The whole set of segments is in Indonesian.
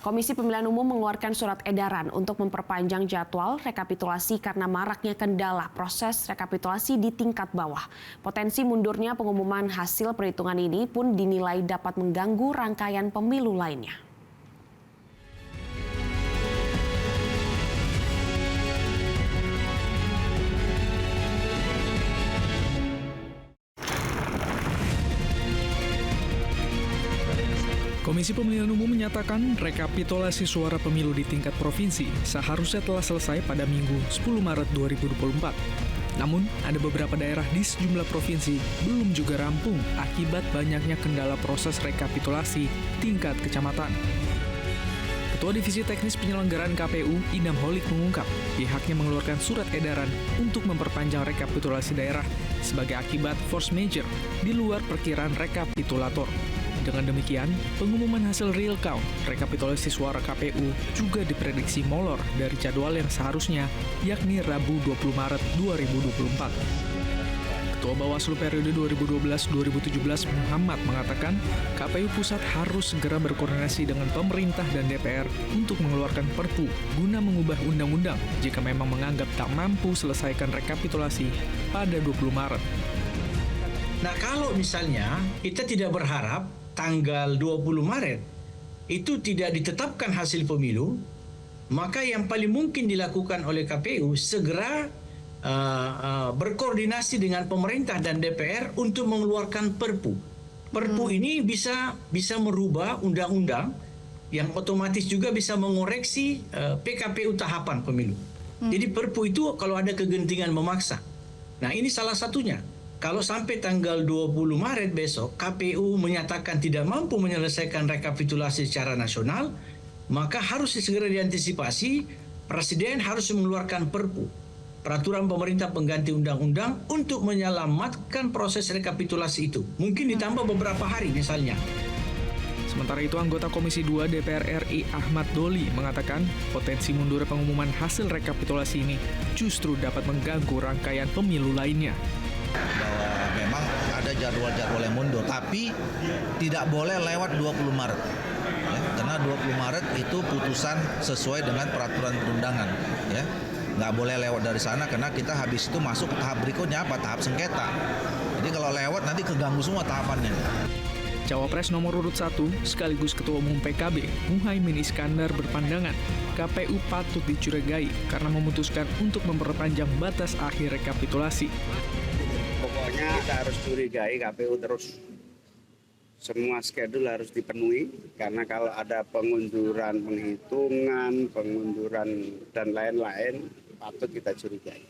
Komisi Pemilihan Umum mengeluarkan surat edaran untuk memperpanjang jadwal rekapitulasi karena maraknya kendala proses rekapitulasi di tingkat bawah. Potensi mundurnya pengumuman hasil perhitungan ini pun dinilai dapat mengganggu rangkaian pemilu lainnya. Komisi Pemilihan Umum menyatakan rekapitulasi suara pemilu di tingkat provinsi seharusnya telah selesai pada Minggu 10 Maret 2024. Namun, ada beberapa daerah di sejumlah provinsi belum juga rampung akibat banyaknya kendala proses rekapitulasi tingkat kecamatan. Ketua Divisi Teknis Penyelenggaraan KPU, Idam Holik mengungkap, pihaknya mengeluarkan surat edaran untuk memperpanjang rekapitulasi daerah sebagai akibat force majeure di luar perkiraan rekapitulator. Dengan demikian, pengumuman hasil real count rekapitulasi suara KPU juga diprediksi molor dari jadwal yang seharusnya, yakni Rabu 20 Maret 2024. Ketua Bawaslu periode 2012-2017 Muhammad mengatakan, KPU Pusat harus segera berkoordinasi dengan pemerintah dan DPR untuk mengeluarkan Perpu guna mengubah undang-undang jika memang menganggap tak mampu selesaikan rekapitulasi pada 20 Maret. Nah, kalau misalnya kita tidak berharap tanggal 20 Maret itu tidak ditetapkan hasil pemilu, maka yang paling mungkin dilakukan oleh KPU segera berkoordinasi dengan pemerintah dan DPR untuk mengeluarkan Perpu. Perpu ini bisa merubah undang-undang yang otomatis juga bisa mengoreksi PKPU tahapan pemilu. Jadi Perpu itu kalau ada kegentingan memaksa. Nah, ini salah satunya. Kalau sampai tanggal 20 Maret besok KPU menyatakan tidak mampu menyelesaikan rekapitulasi secara nasional, maka harus segera diantisipasi. Presiden harus mengeluarkan Perpu, peraturan pemerintah pengganti undang-undang untuk menyelamatkan proses rekapitulasi itu. Mungkin ditambah beberapa hari misalnya. Sementara itu, anggota Komisi 2 DPR RI Ahmad Doli mengatakan potensi mundur pengumuman hasil rekapitulasi ini justru dapat mengganggu rangkaian pemilu lainnya. Bahwa memang ada jadwal-jadwal yang mundur, tapi tidak boleh lewat 20 Maret. Ya, karena 20 Maret itu putusan sesuai dengan peraturan perundangan. Ya. Nggak boleh lewat dari sana karena kita habis itu masuk ke tahap berikutnya apa? Tahap sengketa. Jadi kalau lewat nanti keganggu semua tahapannya. Cawapres nomor urut 1 sekaligus Ketua Umum PKB, Muhaimin Iskandar berpandangan KPU patut dicurigai karena memutuskan untuk memperpanjang batas akhir rekapitulasi. Pokoknya kita harus curigai KPU terus. Semua schedule harus dipenuhi karena kalau ada pengunduran penghitungan, pengunduran dan lain-lain patut kita curigai.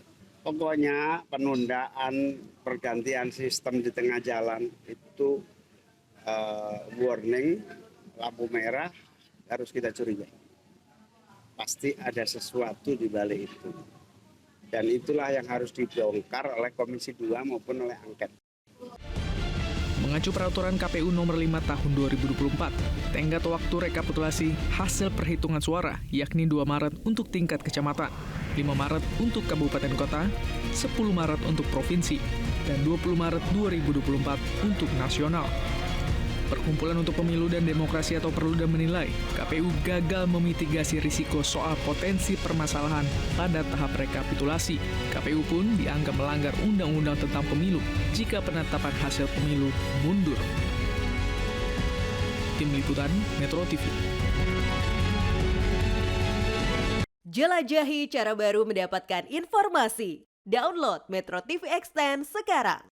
Pokoknya penundaan pergantian sistem di tengah jalan itu warning, lampu merah harus kita curigai. Pasti ada sesuatu di balik itu. Dan itulah yang harus dibongkar oleh Komisi 2 maupun oleh angket. Mengacu peraturan KPU nomor 5 tahun 2024, tenggat waktu rekapitulasi hasil perhitungan suara yakni 2 Maret untuk tingkat kecamatan, 5 Maret untuk kabupaten kota, 10 Maret untuk provinsi, dan 20 Maret 2024 untuk nasional. Perkumpulan untuk Pemilu dan Demokrasi atau Perludem menilai KPU gagal memitigasi risiko soal potensi permasalahan pada tahap rekapitulasi. KPU pun dianggap melanggar Undang-Undang tentang Pemilu jika penetapan hasil pemilu mundur. Tim Liputan Metro TV. Jelajahi cara baru mendapatkan informasi. Download Metro TV Extend sekarang.